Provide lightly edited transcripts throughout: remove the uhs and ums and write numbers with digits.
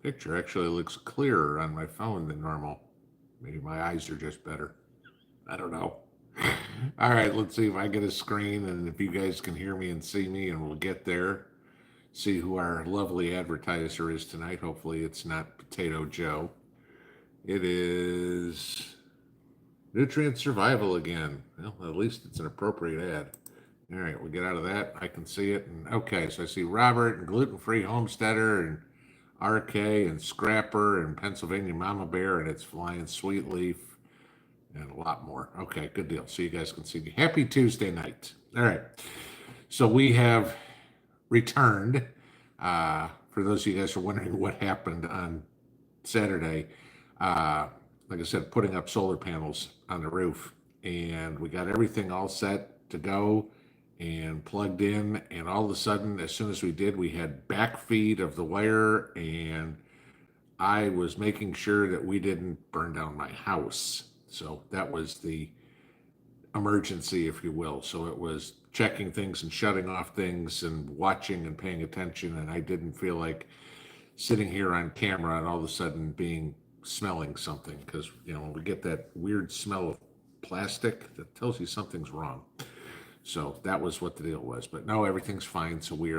Picture actually looks clearer on my phone than normal. Maybe my eyes are just better. I don't know. All right, let's see if I get a screen and if you guys can hear me and see me, and we'll get there. See who our lovely advertiser is tonight. Hopefully, it's not Potato Joe. It is Nutrient Survival again. Well, at least it's an appropriate ad. All right, we'll get out of that. I can see it. And okay, so I see Robert and Gluten Free Homesteader and RK and Scrapper and Pennsylvania Mama Bear, and it's Flying Sweet Leaf and a lot more. Okay, good deal. So you guys can see me. Happy Tuesday night. All right. So we have returned. For those of you guys who are wondering what happened on Saturday, like I said, putting up solar panels on the roof, and we got everything all set to go and plugged in. And all of a sudden, as soon as we did, we had backfeed of the wire, and I was making sure that we didn't burn down my house. So that was the emergency, if you will. So it was checking things and shutting off things and watching and paying attention. And I didn't feel like sitting here on camera and all of a sudden being smelling something, because when we get that weird smell of plastic, that tells you something's wrong. So that was what the deal was. But no, everything's fine. So we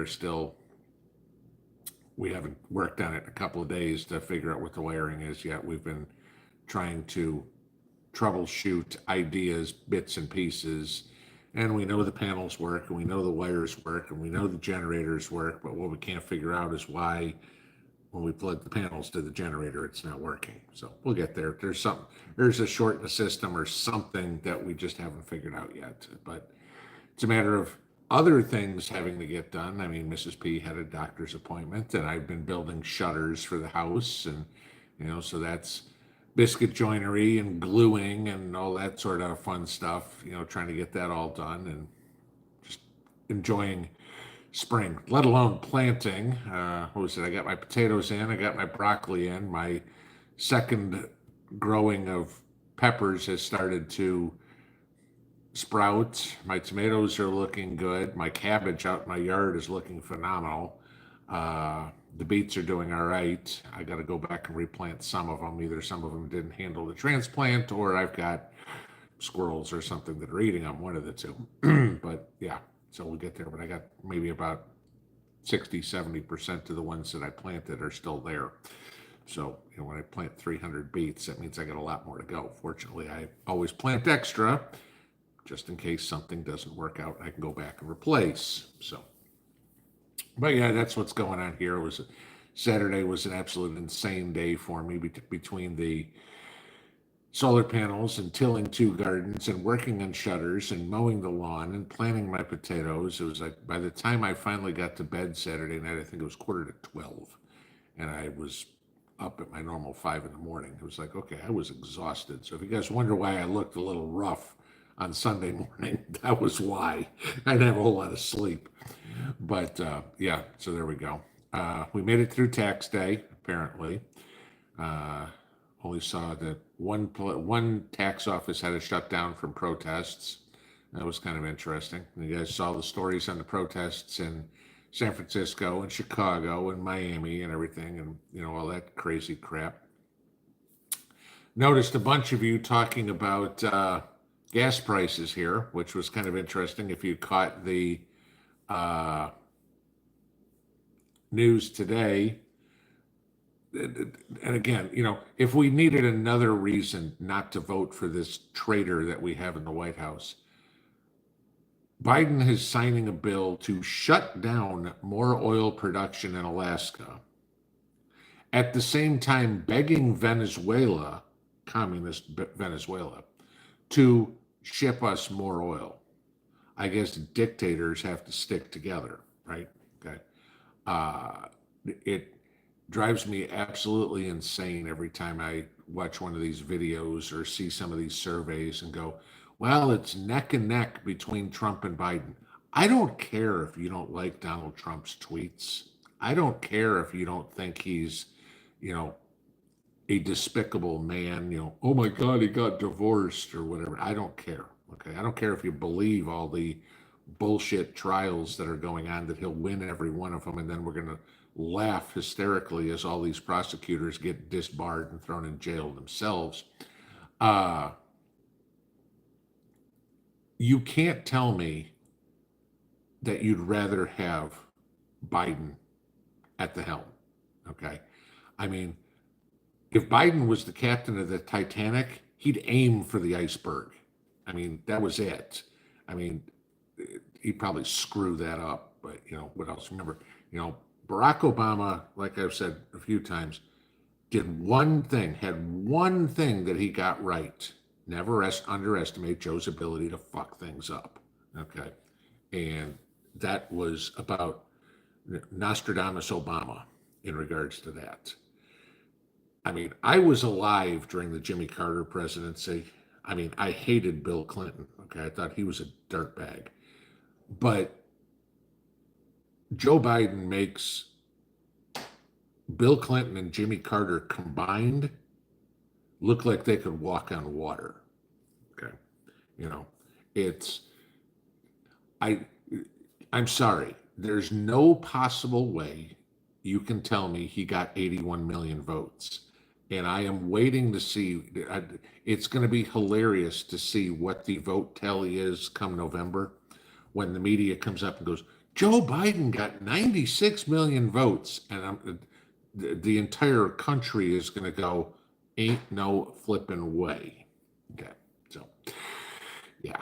haven't worked on it in a couple of days to figure out what the wiring is yet. We've been trying to troubleshoot ideas, bits and pieces, and we know the panels work, and we know the wires work, and we know the generators work, but what we can't figure out is why when we plug the panels to the generator, it's not working. So we'll get there. There's a short in the system or something that we just haven't figured out yet, but it's a matter of other things having to get done. I mean, Mrs. P had a doctor's appointment, and I've been building shutters for the house, and so that's biscuit joinery and gluing and all that sort of fun stuff, trying to get that all done and just enjoying spring, let alone planting. What was it? I got my potatoes in, I got my broccoli in, my second growing of peppers has started to sprout. My tomatoes are looking good. My cabbage out in my yard is looking phenomenal. The beets are doing all right. I got to go back and replant some of them. Either some of them didn't handle the transplant, or I've got squirrels or something that are eating them, one of the two. But yeah, so we'll get there. But I got maybe about 60-70% of the ones that I planted are still there. So when I plant 300 beets, that means I got a lot more to go. Fortunately, I always plant extra just in case something doesn't work out. I can go back and replace. But yeah, that's what's going on here. Saturday was an absolute insane day for me, between the solar panels and tilling 2 gardens and working on shutters and mowing the lawn and planting my potatoes. It was like by the time I finally got to bed Saturday night, I think it was 11:45, and I was up at my normal 5 in the morning. It was like, okay, I was exhausted. So if you guys wonder why I looked a little rough on Sunday morning, that was why. I didn't have a whole lot of sleep. But yeah, so there we go. We made it through tax day, apparently. Only saw that one tax office had to shut down from protests. That was kind of interesting. You guys saw the stories on the protests in San Francisco and Chicago and Miami and everything, and all that crazy crap. Noticed a bunch of you talking about gas prices here, which was kind of interesting. If you caught the news today, and again, if we needed another reason not to vote for this traitor that we have in the White House, Biden is signing a bill to shut down more oil production in Alaska, at the same time begging Venezuela, communist Venezuela, to ship us more oil. I guess dictators have to stick together, right? Okay. It drives me absolutely insane every time I watch one of these videos or see some of these surveys and go, well, it's neck and neck between Trump and Biden. I don't care if you don't like Donald Trump's tweets. I don't care if you don't think he's, a despicable man, oh my God, he got divorced or whatever. I don't care. Okay. I don't care if you believe all the bullshit trials that are going on, that he'll win every one of them, and then we're going to laugh hysterically as all these prosecutors get disbarred and thrown in jail themselves. Uh, you can't tell me that you'd rather have Biden at the helm. Okay. I mean, if Biden was the captain of the Titanic, he'd aim for the iceberg. I mean, that was it. I mean, he'd probably screw that up, but what else? Remember, Barack Obama, like I've said a few times, had one thing that he got right. Never underestimate Joe's ability to fuck things up. Okay. And that was about Nostradamus Obama in regards to that. I mean, I was alive during the Jimmy Carter presidency. I mean, I hated Bill Clinton. Okay. I thought he was a dirtbag. But Joe Biden makes Bill Clinton and Jimmy Carter combined look like they could walk on water. Okay. You know, it's, I, I'm sorry. There's no possible way you can tell me he got 81 million votes. And I am waiting to see. It's going to be hilarious to see what the vote tally is come November when the media comes up and goes, Joe Biden got 96 million votes. And the entire country is going to go, ain't no flipping way. Okay. So, yeah.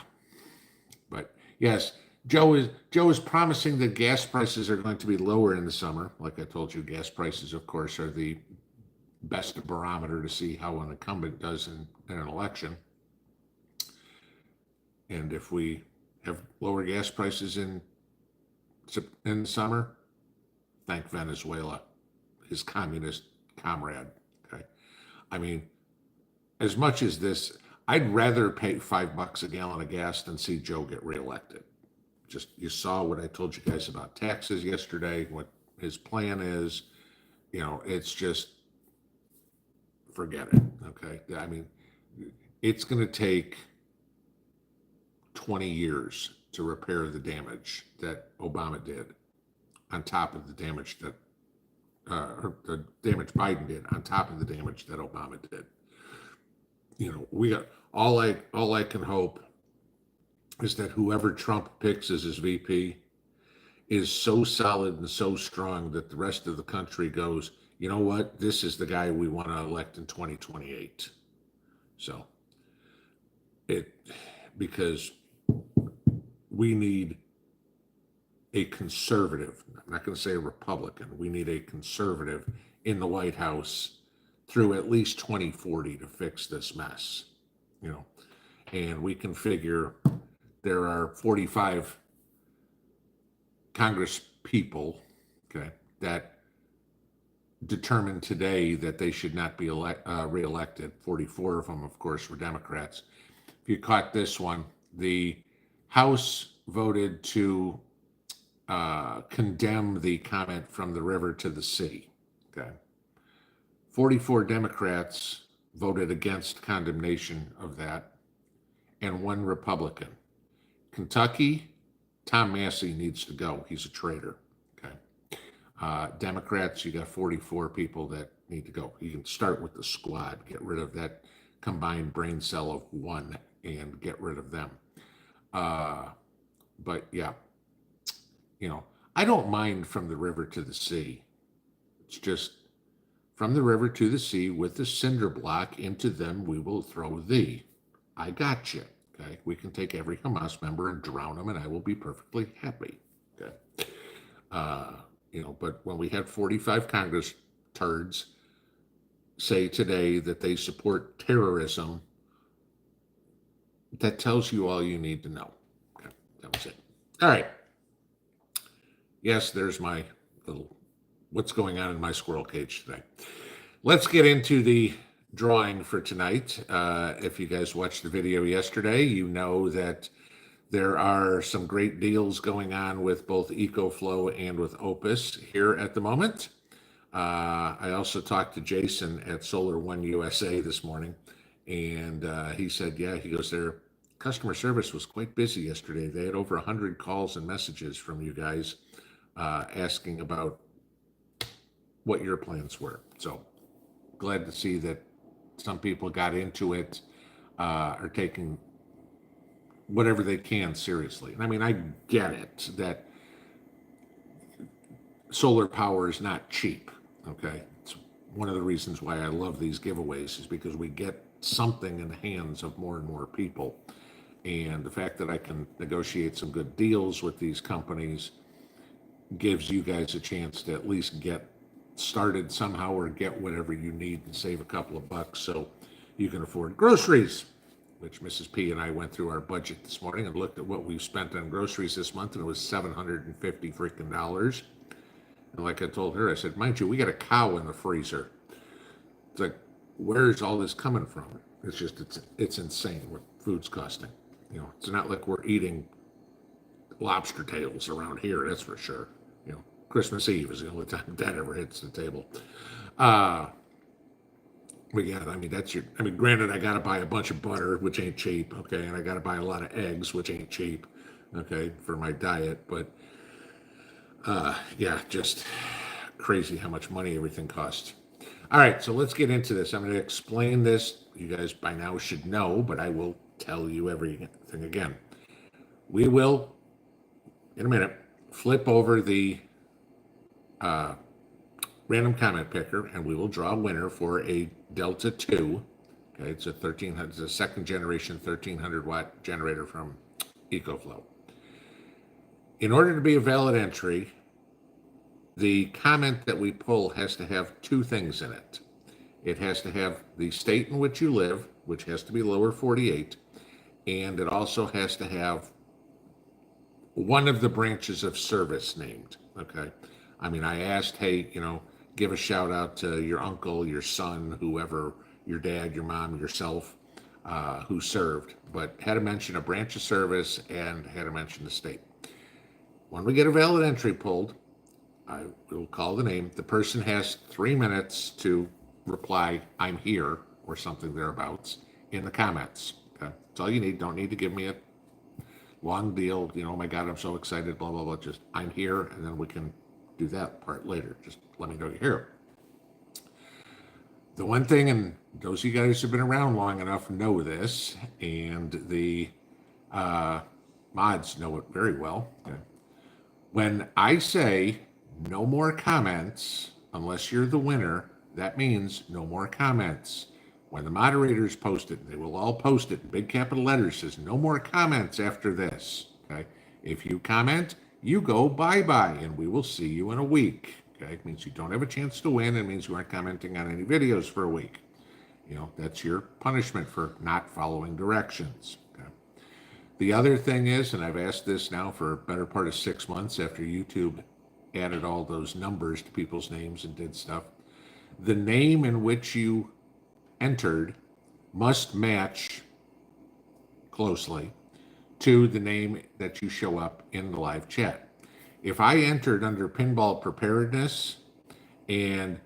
But yes, Joe is promising that gas prices are going to be lower in the summer. Like I told you, gas prices, of course, are the best barometer to see how an incumbent does in an election. And if we have lower gas prices in the summer, thank Venezuela, his communist comrade. Okay, I mean, as much as this, I'd rather pay $5 a gallon of gas than see Joe get reelected. Just you saw what I told you guys about taxes yesterday, what his plan is. It's just forget it. Okay. I mean, it's going to take 20 years to repair the damage that Obama did on top of the damage that, or the damage Biden did on top of the damage that Obama did. We got all I can hope is that whoever Trump picks as his VP is so solid and so strong that the rest of the country goes, you know what? This is the guy we want to elect in 2028. So because we need a conservative, I'm not going to say a Republican, we need a conservative in the White House through at least 2040 to fix this mess, and we can figure there are 45 Congress people, okay, that determined today that they should not be reelected. 44 of them, of course, were Democrats. If you caught this one, the House voted to condemn the comment from the river to the sea. Okay. 44 Democrats voted against condemnation of that, and 1 Republican. Kentucky, Tom Massey needs to go. He's a traitor. Okay. Democrats, you got 44 people that need to go. You can start with the squad, get rid of that combined brain cell of 1 and get rid of them. But yeah, I don't mind from the river to the sea. It's just from the river to the sea with the cinder block, into them we will throw thee. I got you. Okay. We can take every Hamas member and drown them, and I will be perfectly happy. Okay. But when we had 45 Congress turds say today that they support terrorism, that tells you all you need to know. Okay. That was it. All right. Yes, there's my little what's going on in my squirrel cage today. Let's get into the drawing for tonight. If you guys watched the video yesterday, you know that there are some great deals going on with both EcoFlow and with Opus here at the moment. I also talked to Jason at Solar One USA this morning, and he said, he goes, their customer service was quite busy yesterday. They had over 100 calls and messages from you guys asking about what your plans were. So glad to see that some people got into it, are taking whatever they can seriously. And I mean, I get it that solar power is not cheap. Okay. It's one of the reasons why I love these giveaways is because we get something in the hands of more and more people. And the fact that I can negotiate some good deals with these companies gives you guys a chance to at least get started somehow or get whatever you need and save a couple of bucks so you can afford groceries, which Mrs. P and I went through our budget this morning and looked at what we've spent on groceries this month, and it was $750 freaking dollars. And like I told her, I said, mind you, we got a cow in the freezer. It's like, where's all this coming from? It's just, it's insane what food's costing. You know, it's not like we're eating lobster tails around here, that's for sure. You know, Christmas Eve is the only time that ever hits the table. But yeah, I mean, granted, I got to buy a bunch of butter, which ain't cheap, okay, and I got to buy a lot of eggs, which ain't cheap, okay, for my diet, but yeah, just crazy how much money everything costs. All right, so let's get into this. I'm going to explain this. You guys by now should know, but I will tell you everything again. We will, in a minute, flip over the random comment picker, and we will draw a winner for a Delta 2. Okay, it's a 1300, it's a second generation 1300 watt generator from EcoFlow. In order to be a valid entry, the comment that we pull has to have two things in it. It has to have the state in which you live, which has to be lower 48, and it also has to have one of the branches of service named, okay? I mean, I asked, hey, you know, give a shout out to your uncle, your son, whoever, your dad, your mom, yourself, who served, but had to mention a branch of service and had to mention the state. When we get a valid entry pulled, I will call the name. The person has 3 minutes to reply, I'm here, or something thereabouts, in the comments. Okay? That's all you need. Don't need to give me a long deal. You know, oh my God, I'm so excited, blah, blah, blah. Just, I'm here, and then we can do that part later. Just let me know you're here. The one thing, and those of you guys who've been around long enough know this, and the mods know it very well. Okay? When I say no more comments, unless you're the winner, that means no more comments. When the moderators post it, they will all post it in big capital letters, says no more comments after this. Okay. If you comment, you go bye-bye, and we will see you in a week. Okay. It means you don't have a chance to win. It means you aren't commenting on any videos for a week. You know, that's your punishment for not following directions. Okay. The other thing is, and I've asked this now for a better part of 6 months after YouTube added all those numbers to people's names and did stuff, the name in which you entered must match closely to the name that you show up in the live chat. If I entered under Pinball Preparedness and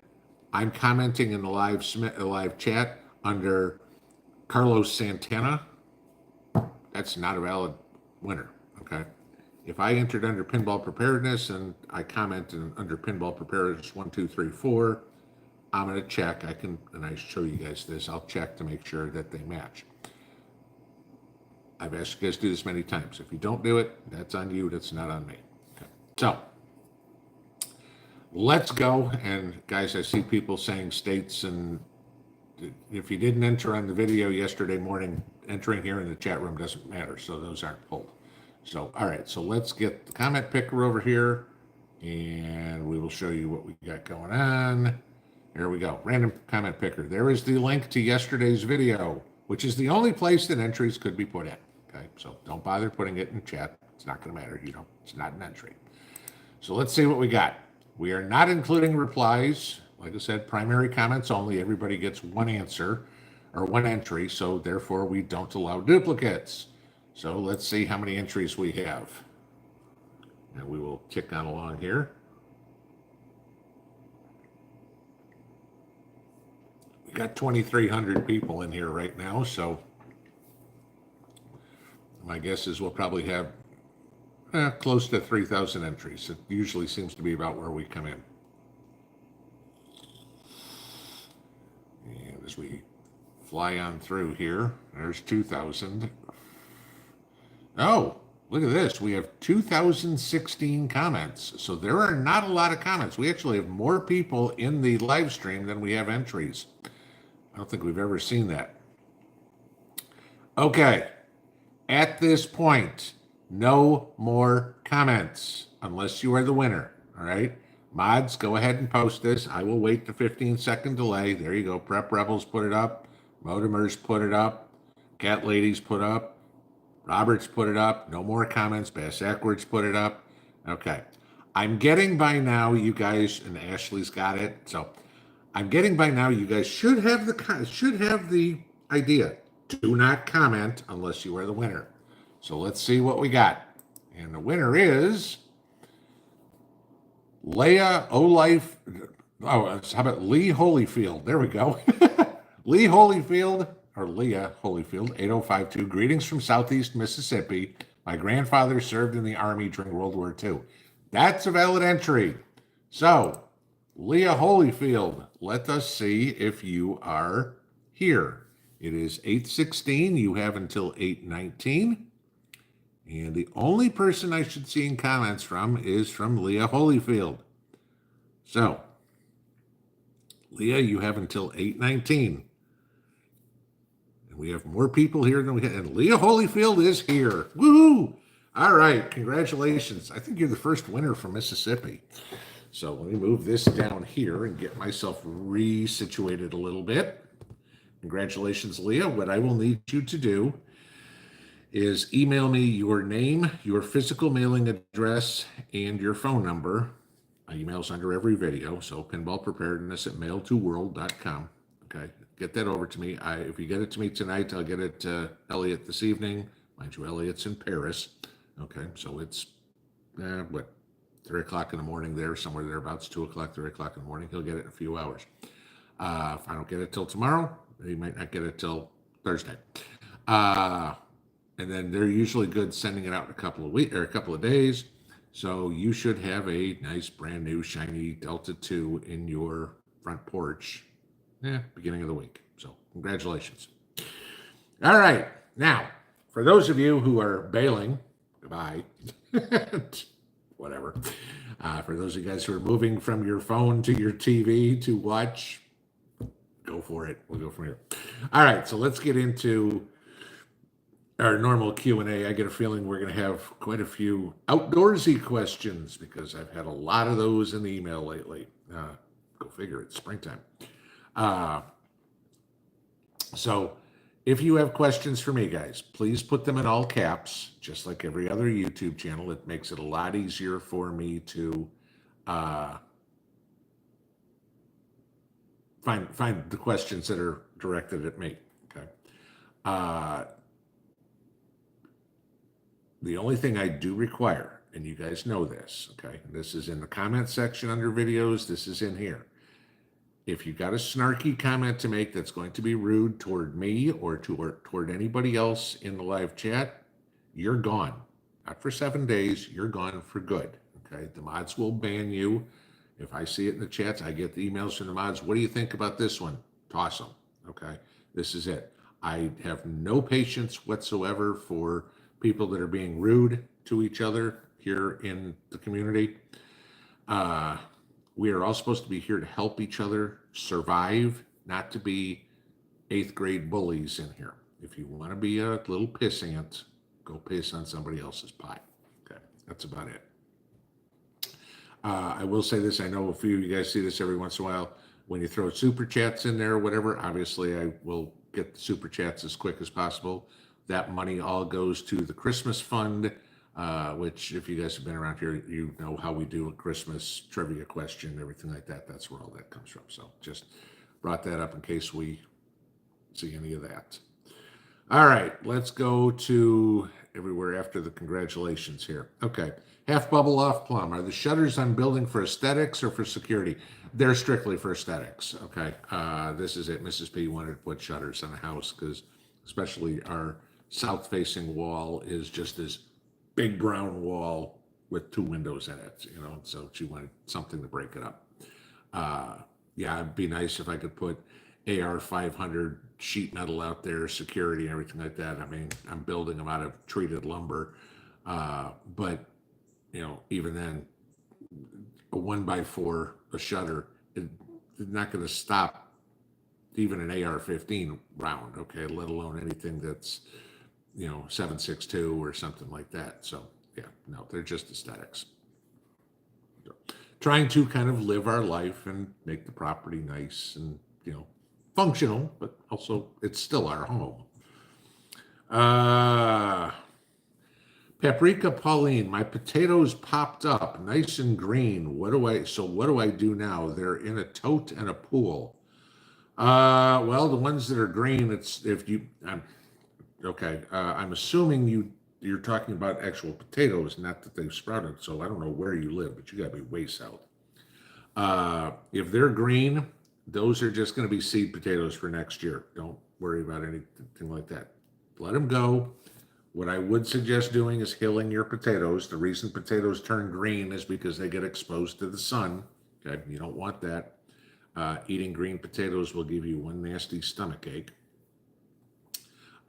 I'm commenting in the live chat under Carlos Santana, that's not a valid winner, okay? If I entered under Pinball Preparedness and I commented under Pinball Preparedness 1, 2, 3, 4, I'm going to check. And I show you guys this. I'll check to make sure that they match. I've asked you guys to do this many times. If you don't do it, that's on you. That's not on me. Okay. So let's go. And guys, I see people saying states, and if you didn't enter on the video yesterday morning, entering here in the chat room doesn't matter. So those aren't pulled. So, all right. So let's get the comment picker over here, and we will show you what we got going on. Here we go. Random comment picker. There is the link to yesterday's video, which is the only place that entries could be put in. Okay, so don't bother putting it in chat. It's not going to matter. You know, it's not an entry. So let's see what we got. We are not including replies. Like I said, primary comments only. Everybody gets one answer or one entry. So therefore, we don't allow duplicates. So let's see how many entries we have. And we will kick on along here. Got 2,300 people in here right now, so my guess is we'll probably have close to 3,000 entries. It usually seems to be about where we come in. as we fly on through here. There's 2,000. Oh, look at this. We have 2,016 comments. So there are not a lot of comments. We actually have more people in the live stream than we have entries. I don't think we've ever seen that. Okay. At this point, no more comments unless you are the winner. All right. Mods, go ahead and post this. I will wait the 15-second delay. There you go. Prep Rebels put it up. Motimers put it up. Cat Ladies put up. Roberts put it up. No more comments. Bass Ackwards put it up. Okay. I'm getting by now, you guys, and Ashley's got it. So I'm getting by now, you guys should have the idea. Do not comment unless you are the winner. So let's see what we got. And the winner is Leah Olife. Oh, how about Lee Holyfield? There we go. Lee Holyfield. Or Leah Holyfield, 8052. Greetings from Southeast Mississippi. My grandfather served in the Army during World War II. That's a valid entry. So, Leah Holyfield, let us see if you are here. It is 8:16. You have until 8:19. And the only person I should see in comments from is from Leah Holyfield. So, Leah, you have until 8:19. We have more people here than we had. And Leah Holyfield is here. Woohoo! All right. Congratulations. I think you're the first winner from Mississippi. So let me move this down here and get myself resituated a little bit. Congratulations, Leah. What I will need you to do is email me your name, your physical mailing address, and your phone number. My email's under every video. So pinballpreparedness@mail2world.com. Okay. Get that over to me. If you get it to me tonight, I'll get it to Elliot this evening. Mind you, Elliot's in Paris. Okay, so it's, 3 o'clock in the morning there, somewhere thereabouts, 2 o'clock, 3 o'clock in the morning. He'll get it in a few hours. If I don't get it till tomorrow, he might not get it till Thursday. And then they're usually good sending it out in a couple of weeks or a couple of days. So you should have a nice, brand new, shiny Delta 2 in your front porch. Beginning of the week. So congratulations. All right. Now, for those of you who are bailing, goodbye. Whatever. For those of you guys who are moving from your phone to your TV to watch, go for it. We'll go from here. All right. So let's get into our normal Q&A. I get a feeling we're going to have quite a few outdoorsy questions because I've had a lot of those in the email lately. Go figure, it's springtime. So if you have questions for me, guys, please put them in all caps, just like every other YouTube channel. It makes it a lot easier for me to find the questions that are directed at me. Okay. The only thing I do require, and you guys know this, okay, this is in the comment section under videos, this is in here. If you got a snarky comment to make that's going to be rude toward me or toward anybody else in the live chat, you're gone. Not for 7 days, you're gone for good. Okay, the mods will ban you. If I see it in the chats, I get the emails from the mods. What do you think about this one? Toss them. Okay, this is it. I have no patience whatsoever for people that are being rude to each other here in the community. We are all supposed to be here to help each other survive, not to be 8th grade bullies in here. If you want to be a little pissant, go piss on somebody else's pie. Okay, that's about it. I will say this. I know a few of you guys see this every once in a while. When you throw super chats in there or whatever, obviously I will get the super chats as quick as possible. That money all goes to the Christmas fund, which if you guys have been around here, you know how we do a Christmas trivia question, everything like that. That's where all that comes from. So just brought that up in case we see any of that. All right, let's go to everywhere after the congratulations here. Okay, half bubble off plum. Are the shutters on building for aesthetics or for security? They're strictly for aesthetics. Okay, this is it. Mrs. P wanted to put shutters on the house because especially our south-facing wall is just this big brown wall with 2 windows in it, you know, so she wanted something to break it up. Yeah, it'd be nice if I could put AR 500 sheet metal out there, security, everything like that. I mean, I'm building them out of treated lumber, but even then, a 1x4, a shutter, it's not going to stop even an AR-15 round, okay, let alone anything that's 7.62 or something like that. So yeah, no, they're just aesthetics. So, trying to kind of live our life and make the property nice and functional, but also it's still our home. Paprika Pauline, my potatoes popped up nice and green. What do I do now? They're in a tote and a pool. Well, the ones that are green, it's if you okay. I'm assuming you're talking about actual potatoes, not that they've sprouted. So I don't know where you live, but you got to be way south. If they're green, those are just going to be seed potatoes for next year. Don't worry about anything like that. Let them go. What I would suggest doing is hilling your potatoes. The reason potatoes turn green is because they get exposed to the sun. Okay, you don't want that. Eating green potatoes will give you one nasty stomach ache.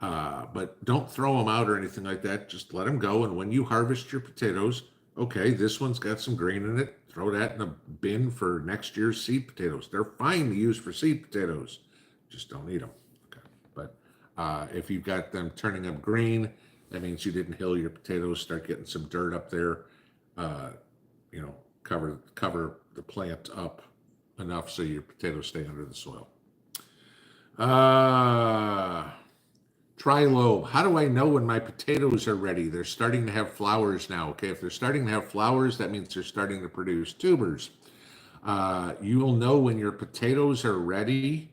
But don't throw them out or anything like that. Just let them go. And when you harvest your potatoes, okay, this one's got some green in it. Throw that in a bin for next year's seed potatoes. They're fine to use for seed potatoes. Just don't eat them. Okay. But if you've got them turning up green, that means you didn't hill your potatoes. Start getting some dirt up there. Cover the plant up enough so your potatoes stay under the soil. Trilobe, how do I know when my potatoes are ready? They're starting to have flowers now. Okay, if they're starting to have flowers, that means they're starting to produce tubers. You will know when your potatoes are ready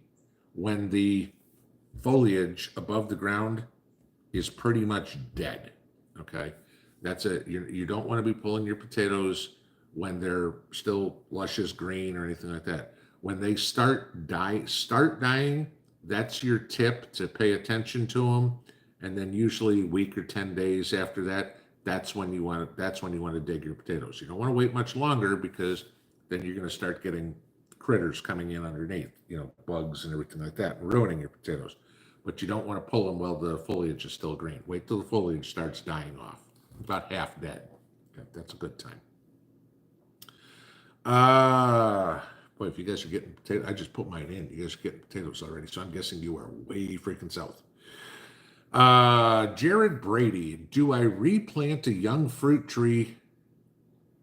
when the foliage above the ground is pretty much dead. Okay, that's it. You don't want to be pulling your potatoes when they're still luscious green or anything like that. When they start dying, that's your tip to pay attention to them. And then usually a week or 10 days after that, that's when you want to dig your potatoes. You don't want to wait much longer because then you're going to start getting critters coming in underneath, bugs and everything like that, and ruining your potatoes. But you don't want to pull them while the foliage is still green. Wait till the foliage starts dying off, about half dead. Okay, that's a good time. Boy, if you guys are getting potatoes, I just put mine in. You guys are getting potatoes already, so I'm guessing you are way freaking south. Jared Brady, do I replant a young fruit tree?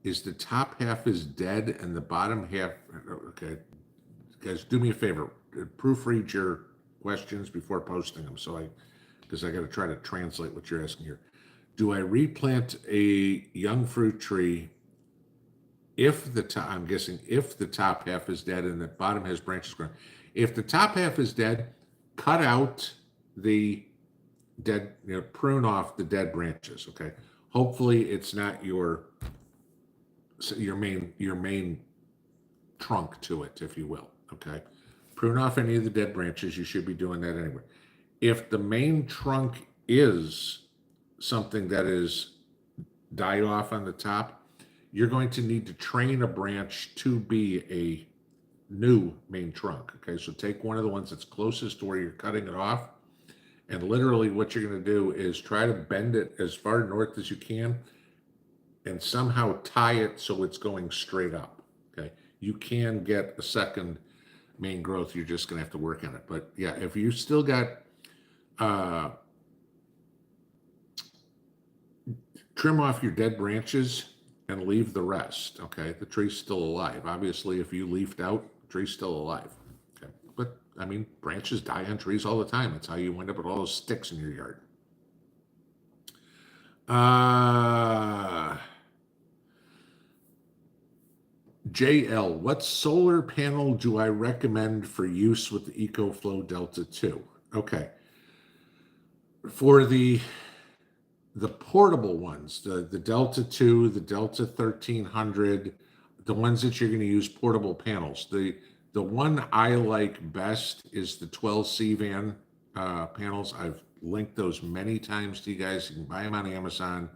Is the top half is dead and the bottom half? Okay, guys, do me a favor. Proofread your questions before posting them, because I got to try to translate what you're asking here. Do I replant a young fruit tree if the top? I'm guessing if the top half is dead and the bottom has branches growing. If the top half is dead, cut out the dead, prune off the dead branches. Okay. Hopefully, it's not your main trunk to it, if you will. Okay. Prune off any of the dead branches. You should be doing that anyway. If the main trunk is something that is died off on the top, you're going to need to train a branch to be a new main trunk. Okay, so take one of the ones that's closest to where you're cutting it off, and literally what you're going to do is try to bend it as far north as you can and somehow tie it so it's going straight up. Okay, you can get a second main growth. You're just going to have to work on it. But yeah, if you still got trim off your dead branches and leave the rest. Okay, the tree's still alive. Obviously, if you leafed out, the tree's still alive. Okay, but I mean, branches die on trees all the time. That's how you end up with all those sticks in your yard. JL, what solar panel do I recommend for use with the EcoFlow Delta 2? Okay, for the portable ones, the Delta 2, the Delta 1300, the ones that you're going to use portable panels. The one I like best is the 12 CVAN panels. I've linked those many times to you guys. You can buy them on Amazon.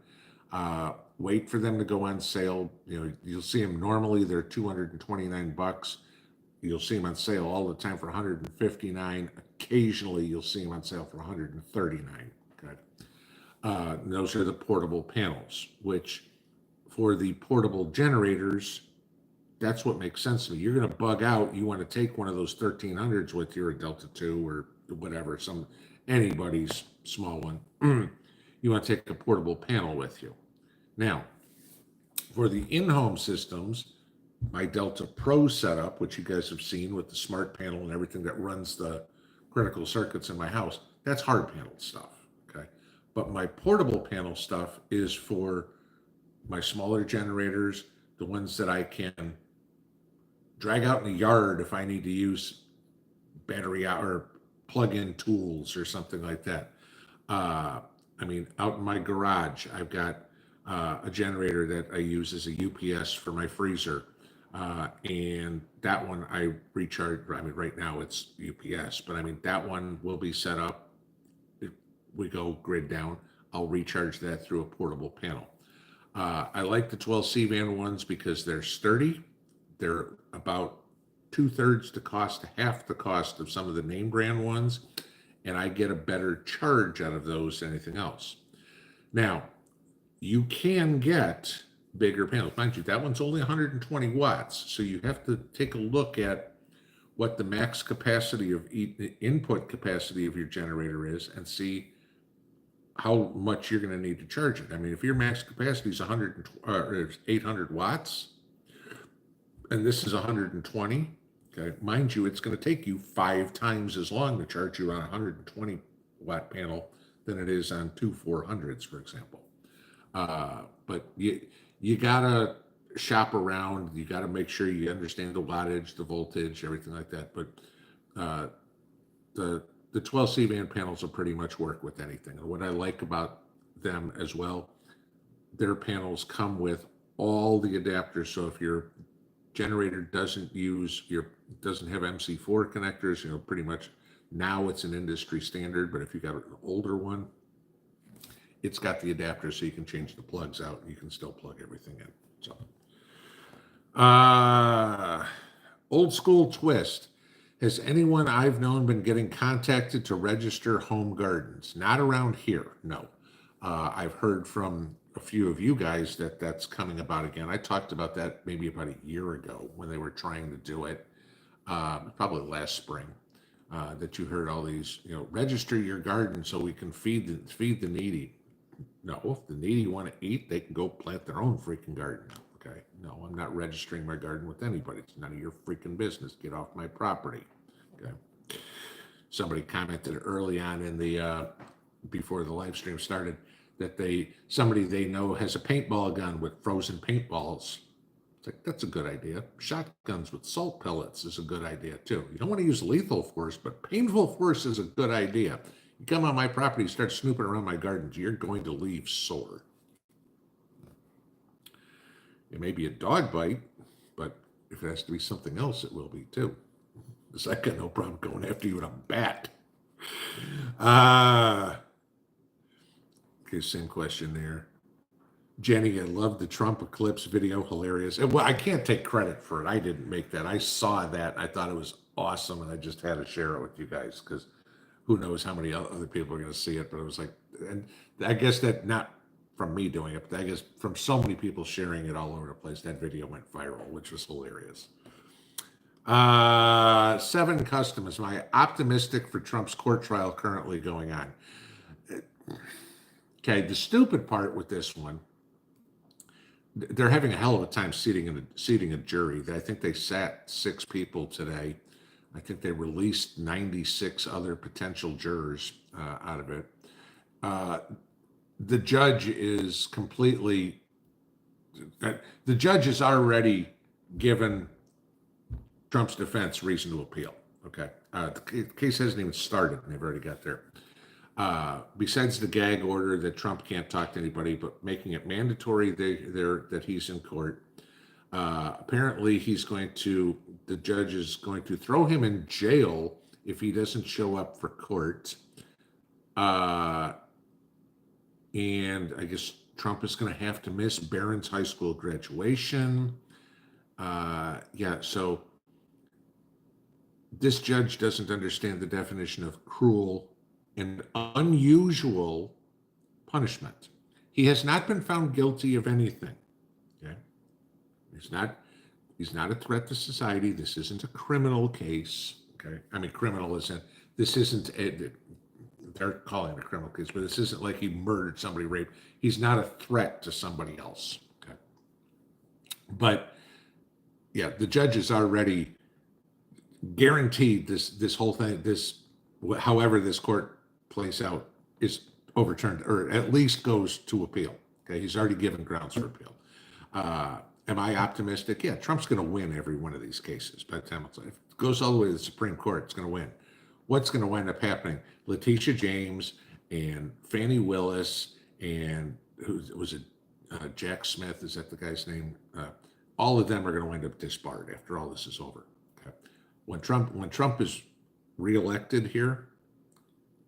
Wait for them to go on sale. You'll see them normally. They're $229. You'll see them on sale all the time for 159. Occasionally, you'll see them on sale for 139. Okay. Those are the portable panels, which for the portable generators, that's what makes sense to me. You're going to bug out. You want to take one of those 1300s with your Delta 2 or whatever, anybody's small one. You want to take a portable panel with you. Now, for the in-home systems, my Delta Pro setup, which you guys have seen with the smart panel and everything that runs the critical circuits in my house, that's hard panel stuff, okay? But my portable panel stuff is for my smaller generators, the ones that I can drag out in the yard if I need to use battery out or plug-in tools or something like that. I mean, out in my garage, I've got a generator that I use as a UPS for my freezer. And that one I recharge. I mean, right now it's UPS, but I mean, that one will be set up. If we go grid down, I'll recharge that through a portable panel. I like the 12 C-band ones because they're sturdy. They're about 2/3 the cost, half the cost of some of the name brand ones. And I get a better charge out of those than anything else. Now, you can get bigger panels. Mind you, that one's only 120 watts. So you have to take a look at what the max capacity of input capacity of your generator is and see how much you're going to need to charge it. I mean, if your max capacity is 800 watts, and this is 120, okay, mind you, it's going to take you 5 times as long to charge you on a 120 watt panel than it is on two 400s, for example. But you gotta shop around. You gotta make sure you understand the wattage, the voltage, everything like that. But the 12 C-band panels will pretty much work with anything. And what I like about them as well, their panels come with all the adapters. So if your generator doesn't have MC4 connectors, pretty much now it's an industry standard. But if you got an older one, it's got the adapter so you can change the plugs out and you can still plug everything in. So, old school twist. Has anyone I've known been getting contacted to register home gardens? Not around here, no. I've heard from a few of you guys that that's coming about again. I talked about that maybe about a year ago when they were trying to do it, probably last spring. That you heard all these, register your garden so we can feed the needy. No, if the needy want to eat, they can go plant their own freaking garden. Okay. No, I'm not registering my garden with anybody. It's none of your freaking business. Get off my property. Okay. Somebody commented early on in the before the live stream started that somebody they know has a paintball gun with frozen paintballs. It's like, that's a good idea. Shotguns with salt pellets is a good idea too. You don't want to use lethal force, but painful force is a good idea. You come on my property, start snooping around my gardens, you're going to leave sore. It may be a dog bite, but if it has to be something else, it will be too. Because I got no problem going after you with a bat. Okay, same question there. Jenny, I love the Trump eclipse video, hilarious. Well, I can't take credit for it. I didn't make that. I saw that. I thought it was awesome, and I just had to share it with you guys because who knows how many other people are going to see it. But it was like, and I guess that not from me doing it, but I guess from so many people sharing it all over the place, that video went viral, which was hilarious. 7 customers. Am I optimistic for Trump's court trial currently going on? Okay, the stupid part with this one, they're having a hell of a time seating a jury. I think they sat 6 people today. I think they released 96 other potential jurors out of it. The judge is the judge has already given Trump's defense reason to appeal. Okay, the case hasn't even started, and they've already got there. Besides the gag order that Trump can't talk to anybody, but making it mandatory that he's in court. Apparently, the judge is going to throw him in jail if he doesn't show up for court. And I guess Trump is going to have to miss Barron's high school graduation. So this judge doesn't understand the definition of cruel and unusual punishment. He has not been found guilty of anything. Okay, he's not. He's not a threat to society. This isn't a criminal case. Okay, I mean criminal isn't. This isn't. They're calling it a criminal case, but this isn't like he murdered somebody, raped. He's not a threat to somebody else. Okay, but yeah, the judge is already guaranteed this whole thing. This, however this court plays out, is overturned or at least goes to appeal. Okay, he's already given grounds for appeal. Am I optimistic? Yeah, Trump's going to win every one of these cases. By the time if it goes all the way to the Supreme Court, it's going to win. What's going to wind up happening? Letitia James and Fannie Willis and who was it? Jack Smith, is that the guy's name? All of them are going to wind up disbarred after all this is over. Okay. When Trump is reelected here,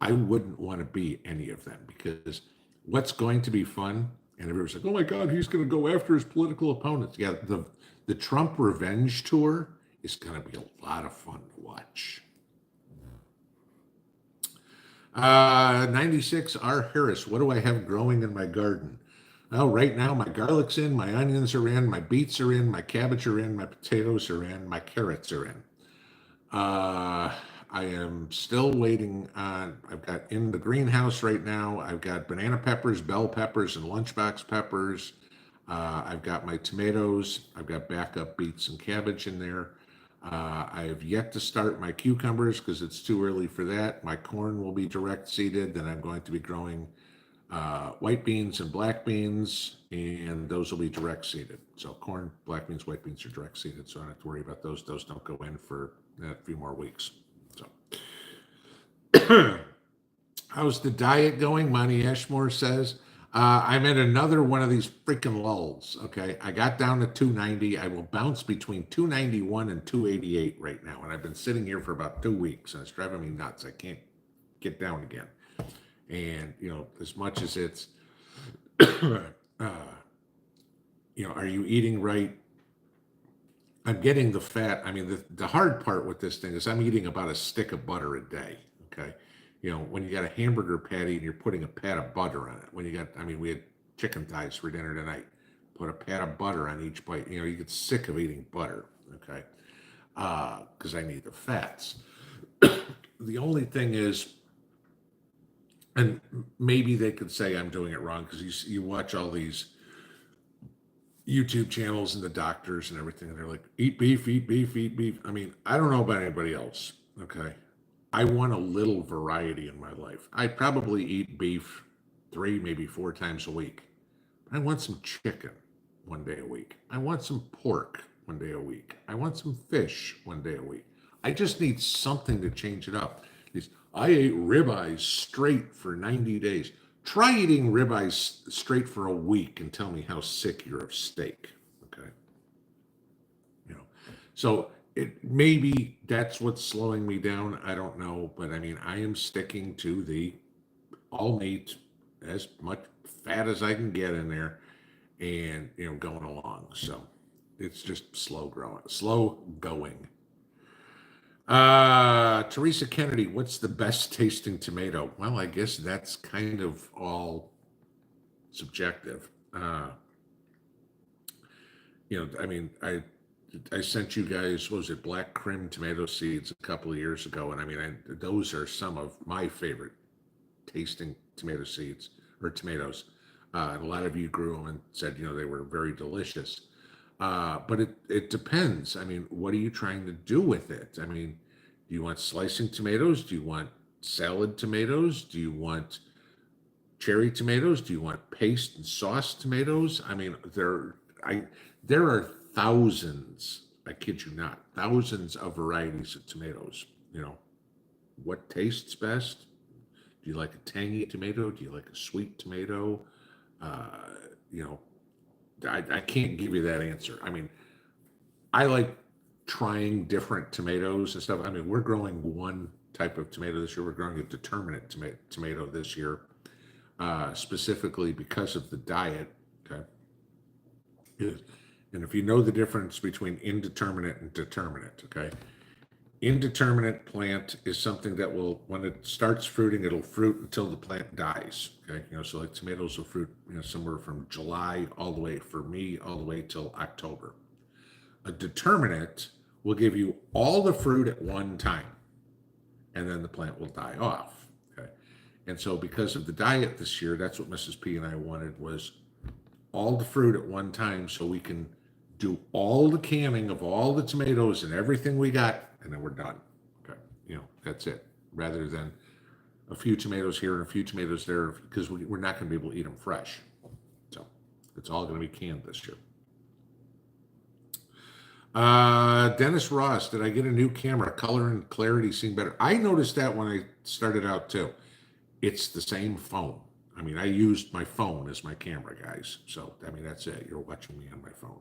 I wouldn't want to be any of them, because what's going to be fun, and everyone's like, oh my God, he's going to go after his political opponents. Yeah, the Trump revenge tour is going to be a lot of fun to watch. 96 R. Harris, what do I have growing in my garden? Well, right now my garlic's in, my onions are in, my beets are in, my cabbage are in, my potatoes are in, my carrots are in. I am still waiting on, I've got in the greenhouse right now, I've got banana peppers, bell peppers, and lunchbox peppers. I've got my tomatoes. I've got backup beets and cabbage in there. I have yet to start my cucumbers because it's too early for that. My corn will be direct seeded. Then I'm going to be growing white beans and black beans, and those will be direct seeded. So corn, black beans, white beans are direct seeded, so I don't have to worry about those. Those don't go in for a few more weeks. So, how's the diet going? Monty Ashmore says. I'm in another one of these freaking lulls. Okay, I got down to 290. I will bounce between 291 and 288 right now, and I've been sitting here for about 2 weeks, and it's driving me nuts. I can't get down again. And as much as it's, are you eating right? I'm getting the fat. I mean, the hard part with this thing is I'm eating about a stick of butter a day. Okay. When you got a hamburger patty and you're putting a pat of butter on it, we had chicken thighs for dinner tonight, put a pat of butter on each bite. You get sick of eating butter, okay? Because I need the fats. The only thing is, and maybe they could say I'm doing it wrong, because you watch all these YouTube channels and the doctors and everything, and they're like, eat beef, eat beef, eat beef. I mean, I don't know about anybody else, okay? I want a little variety in my life. I probably eat beef 3, maybe 4 times a week. I want some chicken one day a week. I want some pork one day a week. I want some fish one day a week. I just need something to change it up. I ate ribeyes straight for 90 days. Try eating ribeyes straight for a week and tell me how sick you're of steak. Okay. So maybe that's what's slowing me down. I don't know, but I mean, I am sticking to the all meat, as much fat as I can get in there, and going along. So it's just slow going. Teresa Kennedy, what's the best tasting tomato? Well, I guess that's kind of all subjective. I sent you guys, what was it, black crim tomato seeds a couple of years ago, and those are some of my favorite tasting tomato seeds or tomatoes. And a lot of you grew them and said they were very delicious. But it depends. I mean, what are you trying to do with it? I mean, do you want slicing tomatoes? Do you want salad tomatoes? Do you want cherry tomatoes? Do you want paste and sauce tomatoes? I mean, there are thousands, I kid you not, thousands of varieties of tomatoes. What tastes best? Do you like a tangy tomato? Do you like a sweet tomato? I can't give you that answer. I mean, I like trying different tomatoes and stuff. I mean, we're growing one type of tomato this year. We're growing a determinate tomato this year, specifically because of the diet. Okay. And if you know the difference between indeterminate and determinate, okay, Indeterminate plant is something that will, when it starts fruiting, it'll fruit until the plant dies. Okay, so like tomatoes will fruit, somewhere from July all the way, for me, all the way till October. A determinate will give you all the fruit at one time, and then the plant will die off. Okay, and so because of the diet this year, that's what Mrs. P and I wanted, was all the fruit at one time, so we can do all the canning of all the tomatoes and everything we got, and then we're done. Okay, that's it. Rather than a few tomatoes here and a few tomatoes there, because we're not going to be able to eat them fresh. So it's all going to be canned this year. Dennis Ross, did I get a new camera? Color and clarity seem better. I noticed that when I started out too. It's the same phone. I mean, I used my phone as my camera, guys. So, I mean, that's it. You're watching me on my phone.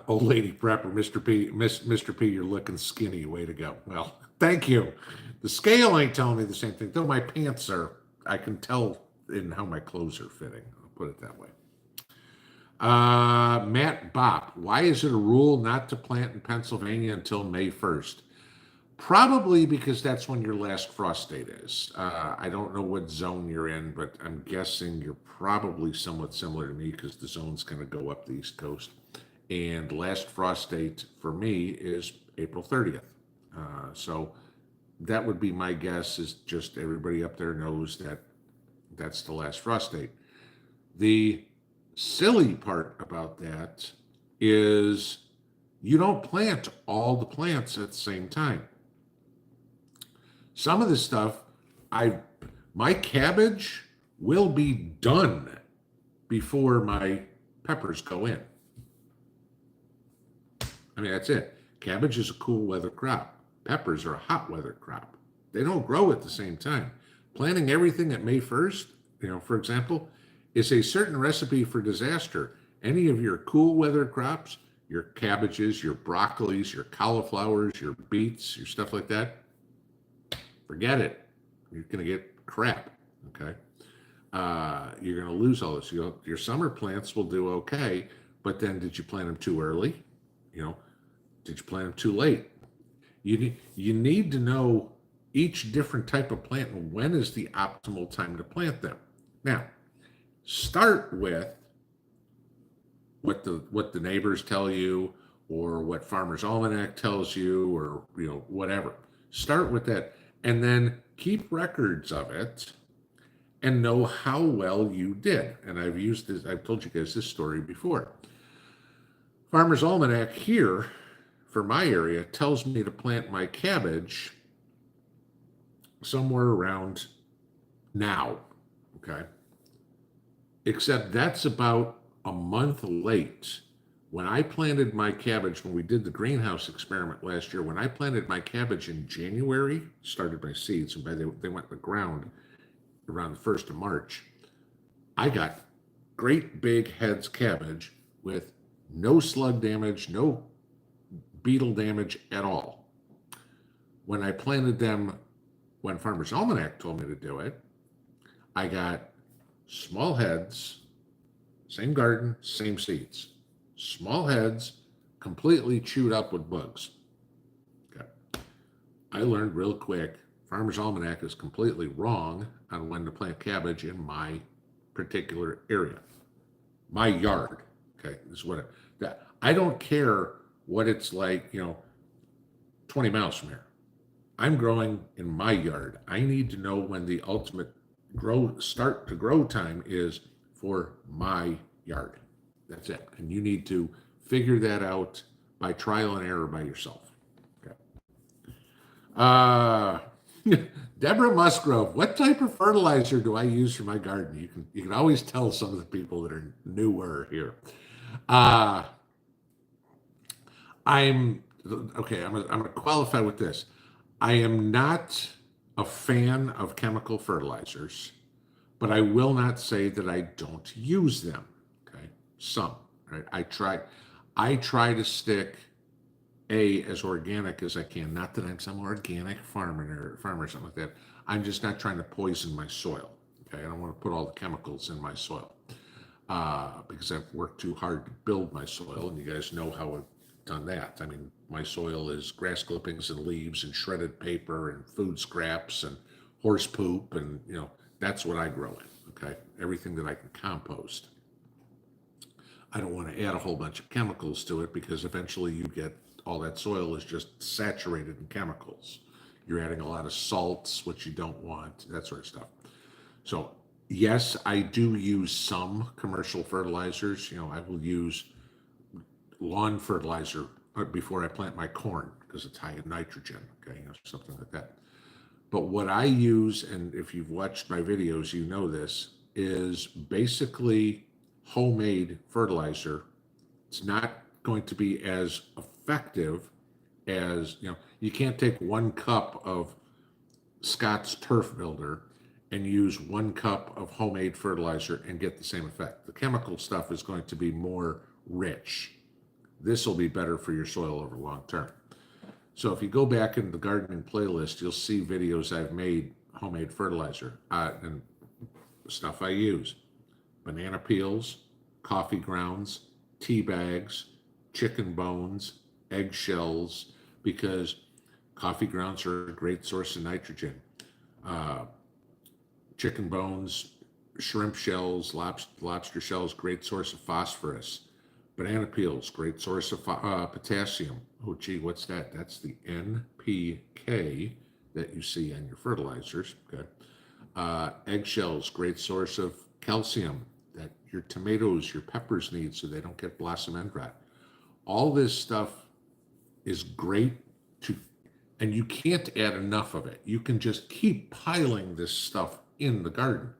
Old lady prepper, Mr. P, Mr. P, you're looking skinny. Way to go. Well, thank you. The scale ain't telling me the same thing. Though my pants are, I can tell in how my clothes are fitting. I'll put it that way. Matt Bopp, why is it a rule not to plant in Pennsylvania until May 1st? Probably because that's when your last frost date is. I don't know what zone you're in, but I'm guessing you're probably somewhat similar to me, because the zone's going to go up the East Coast. And last frost date for me is April 30th. So that would be my guess, is just everybody up there knows that that's the last frost date. The silly part about that is you don't plant all the plants at the same time. Some of the stuff, my cabbage will be done before my peppers go in. I mean, that's it. Cabbage is a cool weather crop. Peppers are a hot weather crop. They don't grow at the same time. Planting everything at May 1st, for example, is a certain recipe for disaster. Any of your cool weather crops, your cabbages, your broccolis, your cauliflowers, your beets, your stuff like that, forget it. You're going to get crap, okay? You're going to lose all this. Your summer plants will do okay, but then did you plant them too early? Did you plant them too late? You need to know each different type of plant and when is the optimal time to plant them. Now, start with what the neighbors tell you, or what Farmer's Almanac tells you, or whatever. Start with that, and then keep records of it and know how well you did. And I've told you guys this story before. Farmer's Almanac here for my area tells me to plant my cabbage somewhere around now, okay? Except that's about a month late. When I planted my cabbage, when we did the greenhouse experiment last year, when I planted my cabbage in January, started my seeds, and they went in the ground around the 1st of March, I got great big heads cabbage with no slug damage, no beetle damage at all. When I planted them, when Farmer's Almanac told me to do it, I got small heads, same garden, same seeds. Small heads, completely chewed up with bugs. Okay. I learned real quick, Farmer's Almanac is completely wrong on when to plant cabbage in my particular area, my yard. Okay, this is what I don't care what it's like, 20 miles from here. I'm growing in my yard. I need to know when the ultimate start to grow time is for my yard. That's it. And you need to figure that out by trial and error by yourself. Okay. Deborah Musgrove, what type of fertilizer do I use for my garden? You can always tell some of the people that are newer here. I'm going to qualify with this. I am not a fan of chemical fertilizers, but I will not say that I don't use them. Okay, some. Right? I try to stick as organic as I can. Not that I'm some organic farmer or something like that. I'm just not trying to poison my soil. Okay, I don't want to put all the chemicals in my soil because I've worked too hard to build my soil, and you guys know how done that. I mean, my soil is grass clippings and leaves and shredded paper and food scraps and horse poop, and that's what I grow in. Okay, everything that I can compost. I don't want to add a whole bunch of chemicals to it because eventually you get all that soil is just saturated in chemicals. You're adding a lot of salts, which you don't want, that sort of stuff. So yes, I do use some commercial fertilizers. I will use lawn fertilizer before I plant my corn because it's high in nitrogen, okay, something like that. But what I use, and if you've watched my videos, you know this, is basically homemade fertilizer. It's not going to be as effective as, you can't take 1 cup of Scott's Turf Builder and use 1 cup of homemade fertilizer and get the same effect. The chemical stuff is going to be more rich. This will be better for your soil over long term. So if you go back in the gardening playlist, you'll see videos I've made homemade fertilizer and stuff I use. Banana peels, coffee grounds, tea bags, chicken bones, eggshells, because coffee grounds are a great source of nitrogen. Chicken bones, shrimp shells, lobster shells, great source of phosphorus. Banana peels, great source of potassium. Oh, gee, what's that? That's the NPK that you see on your fertilizers. Okay. Eggshells, great source of calcium that your tomatoes, your peppers need so they don't get blossom end rot. All this stuff is great and you can't add enough of it. You can just keep piling this stuff in the garden.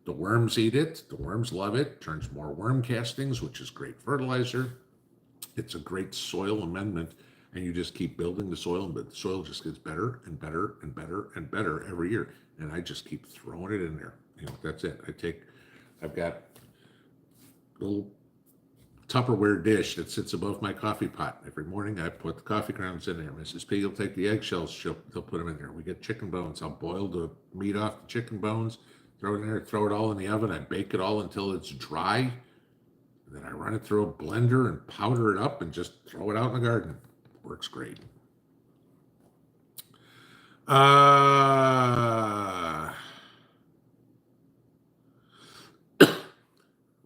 The worms eat it. The worms love it. Turns more worm castings, which is great fertilizer. It's a great soil amendment, and you just keep building the soil, but the soil just gets better and better and better and better every year. And I just keep throwing it in there. That's it. I've got a little Tupperware dish that sits above my coffee pot. Every morning I put the coffee grounds in there. Mrs. P will take the eggshells, they'll put them in there. We get chicken bones. I'll boil the meat off the chicken bones, throw it in there, throw it all in the oven. I bake it all until it's dry. And then I run it through a blender and powder it up and just throw it out in the garden. Works great.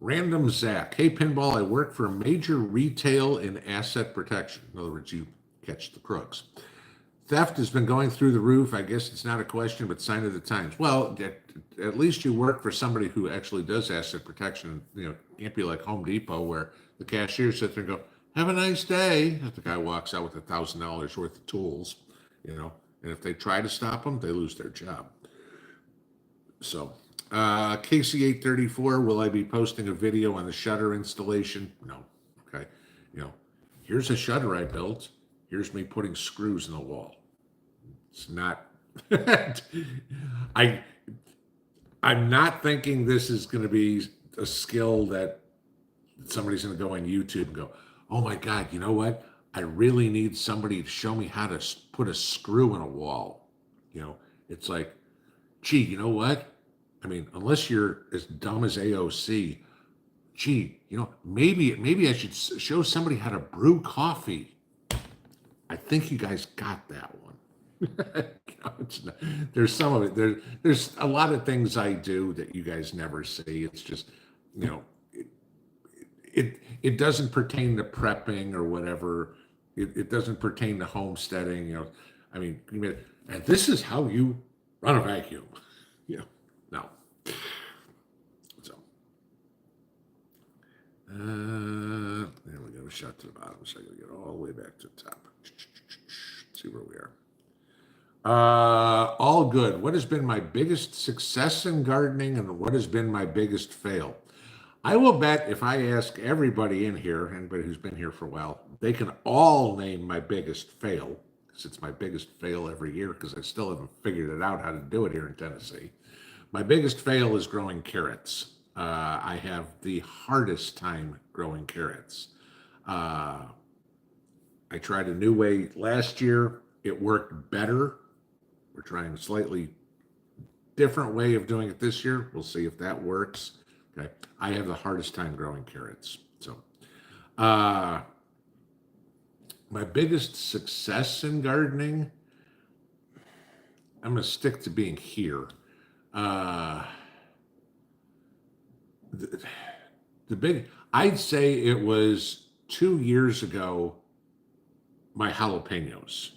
Random Zach. Hey, Pinball, I work for major retail and asset protection. In other words, you catch the crooks. Theft has been going through the roof. I guess it's not a question, but sign of the times. Well, at least you work for somebody who actually does asset protection. It can't be like Home Depot where the cashier sits there and go, "Have a nice day." If the guy walks out with $1,000 worth of tools, and if they try to stop them, they lose their job. So, KC834, will I be posting a video on the shutter installation? No. Okay. Here's a shutter I built. Here's me putting screws in the wall. It's not. I'm not thinking this is going to be a skill that somebody's going to go on YouTube and go, "Oh my God, you know what? I really need somebody to show me how to put a screw in a wall." It's like, gee, you know what? I mean, unless you're as dumb as AOC, gee, maybe I should show somebody how to brew coffee. I think you guys got that one. There's some of it. There's a lot of things I do that you guys never see. It's just, it doesn't pertain to prepping or whatever. It doesn't pertain to homesteading. I mean, and this is how you run a vacuum. No. So, there we go. Shot to the bottom. So I got to get all the way back to the top. See where we are. All good. What has been my biggest success in gardening, and what has been my biggest fail? I will bet if I ask everybody in here, anybody who's been here for a while, they can all name my biggest fail, because it's my biggest fail every year, because I still haven't figured it out how to do it here in Tennessee. My biggest fail is growing carrots. I have the hardest time growing carrots. I tried a new way last year. It worked better. We're trying a slightly different way of doing it this year. We'll see if that works. Okay. I have the hardest time growing carrots. So, My biggest success in gardening, I'm going to stick to being here. Uh, the, the big, I'd say it was 2 years ago, my jalapenos.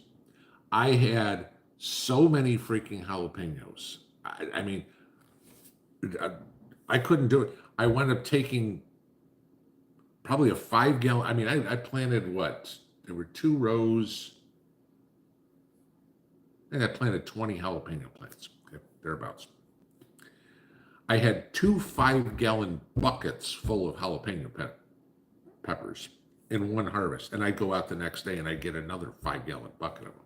I had so many freaking jalapenos. I mean, I, I couldn't do it. I wound up taking probably a 5 gallon. I mean, I planted what? There were 2 rows. I think I planted 20 jalapeno plants, okay, thereabouts. I had 2 5 gallon buckets full of jalapeno peppers in one harvest. And I go out the next day and I get another 5 gallon bucket of them.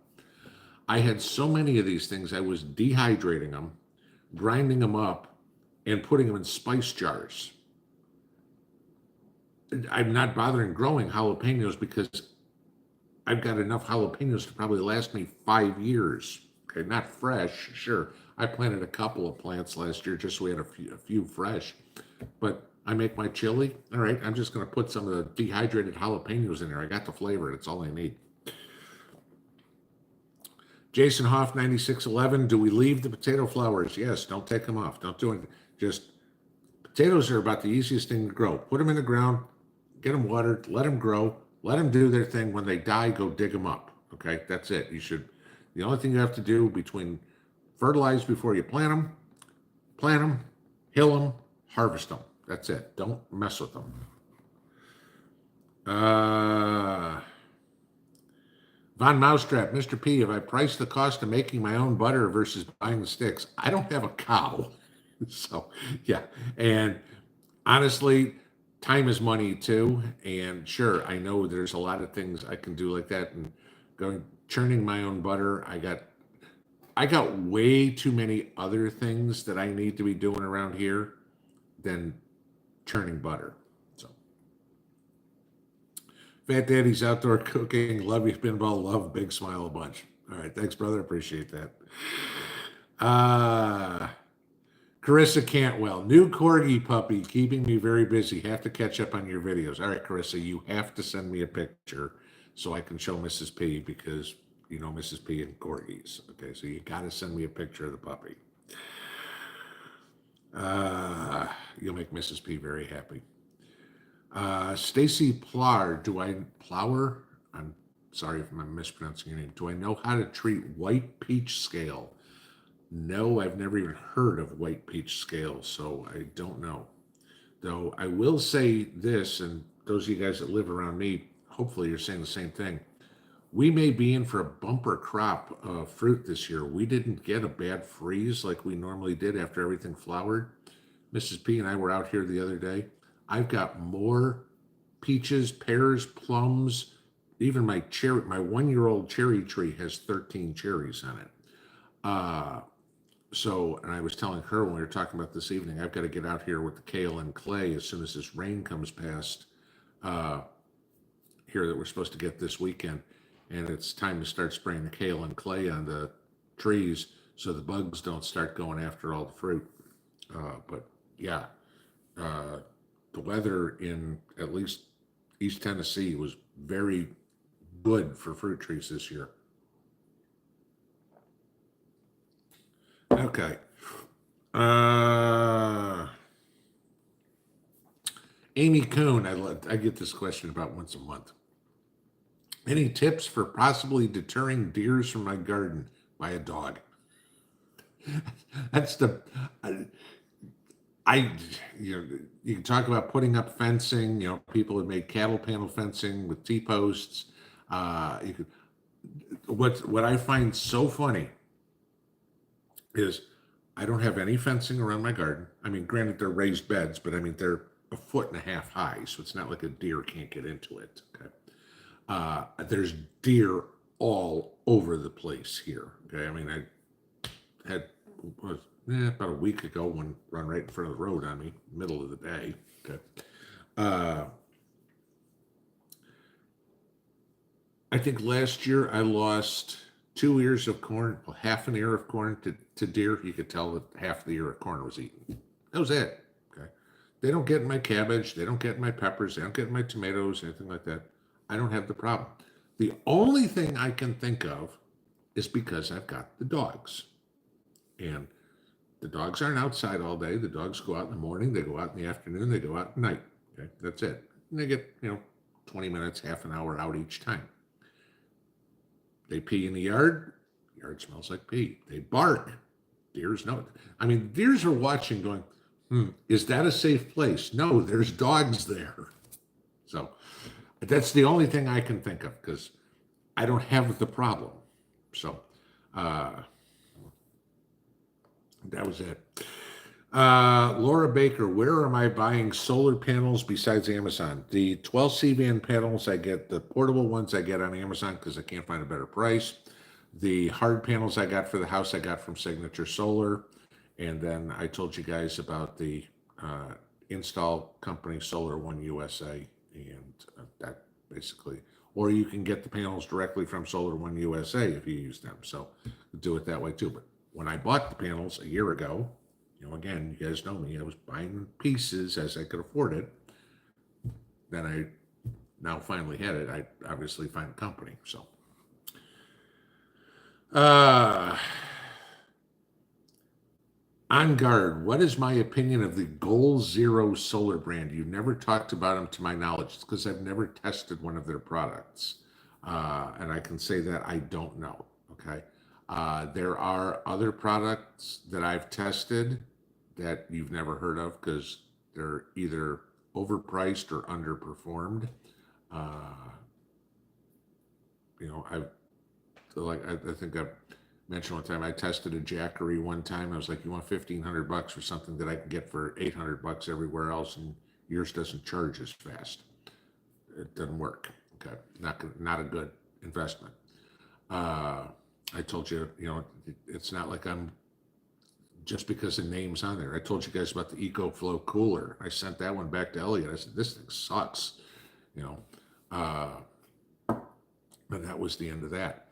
I had so many of these things, I was dehydrating them, grinding them up, and putting them in spice jars. I'm not bothering growing jalapenos because I've got enough jalapenos to probably last me 5 years. Okay, not fresh, sure. I planted a couple of plants last year just so we had a few fresh. But I make my chili. All right, I'm just going to put some of the dehydrated jalapenos in there. I got the flavor. That's all I need. Jason Hoff, 9611. Do we leave the potato flowers? Yes, don't take them off. Don't do anything. Just potatoes are about the easiest thing to grow. Put them in the ground, get them watered, let them grow, let them do their thing. When they die, go dig them up. Okay, that's it. The only thing you have to do between fertilize before you plant them, hill them, harvest them. That's it. Don't mess with them. Von Mousetrap, Mr. P, if I price the cost of making my own butter versus buying the sticks, I don't have a cow. So, yeah. And honestly, time is money too. And sure, I know there's a lot of things I can do like that. And churning my own butter, I got way too many other things that I need to be doing around here than churning butter. So, Fat Daddy's outdoor cooking. Love you, Pinball. Love, big smile a bunch. All right, thanks, brother. Appreciate that. Carissa Cantwell, new corgi puppy, keeping me very busy. Have to catch up on your videos. All right, Carissa, you have to send me a picture so I can show Mrs. P, because you know Mrs. P and corgis. Okay, so you got to send me a picture of the puppy. You'll make Mrs. P very happy. Stacy Plower? I'm sorry if I'm mispronouncing your name. Do I know how to treat white peach scale? No, I've never even heard of white peach scale, so I don't know. Though I will say this, and those of you guys that live around me, hopefully you're saying the same thing. We may be in for a bumper crop of fruit this year. We didn't get a bad freeze like we normally did after everything flowered. Mrs. P and I were out here the other day. I've got more peaches, pears, plums. Even my 1-year-old cherry tree has 13 cherries on it. And I was telling her when we were talking about this evening, I've got to get out here with the kale and clay as soon as this rain comes past here that we're supposed to get this weekend. And it's time to start spraying the kale and clay on the trees so the bugs don't start going after all the fruit. But yeah, the weather in at least East Tennessee was very good for fruit trees this year. Okay. Amy Coon, I get this question about once a month. Any tips for possibly deterring deers from my garden by a dog? That's you can talk about putting up fencing. People have made cattle panel fencing with T-posts. What I find so funny is I don't have any fencing around my garden. I mean, granted, they're raised beds, but I mean, they're 1.5 feet high, so it's not like a deer can't get into it. Okay. There's deer all over the place here. Okay. I mean, I had about a week ago one run right in front of the road on me, middle of the day. Okay. I think last year I lost 2 ears of corn, well, half an ear of corn to deer. You could tell that half the ear of corn was eaten. That was it. Okay. They don't get in my cabbage. They don't get in my peppers. They don't get in my tomatoes, anything like that. I don't have the problem. The only thing I can think of is because I've got the dogs. And the dogs aren't outside all day. The dogs go out in the morning, they go out in the afternoon, they go out at night. Okay, that's it. And they get, 20 minutes, half an hour out each time. They pee in the yard smells like pee. They bark. Deers know it. I mean, deers are watching going, is that a safe place? No, there's dogs there. So that's the only thing I can think of because I don't have the problem. So that was it. Laura Baker, where am I buying solar panels besides Amazon? The 12 C-band panels I get, the portable ones I get on Amazon because I can't find a better price. The hard panels I got for the house I got from Signature Solar. And then I told you guys about the install company Solar One USA, and that basically, or you can get the panels directly from Solar One USA if you use them. So do it that way too. But when I bought the panels a year ago, again, you guys know me, I was buying pieces as I could afford it. Then I now finally had it. I obviously find a company. So On Guard, what is my opinion of the Goal Zero solar brand? You've never talked about them to my knowledge. It's because I've never tested one of their products. And I can say that I don't know, okay? There are other products that I've tested that you've never heard of because they're either overpriced or underperformed. I think I've mentioned one time I tested a Jackery one time. I was like, you want $1,500 for something that I can get for $800 everywhere else, and yours doesn't charge as fast. It doesn't work. Okay, not a good investment. I told you, it's not like I'm just because the name's on there. I told you guys about the EcoFlow cooler. I sent that one back to Elliot. I said, this thing sucks, and that was the end of that.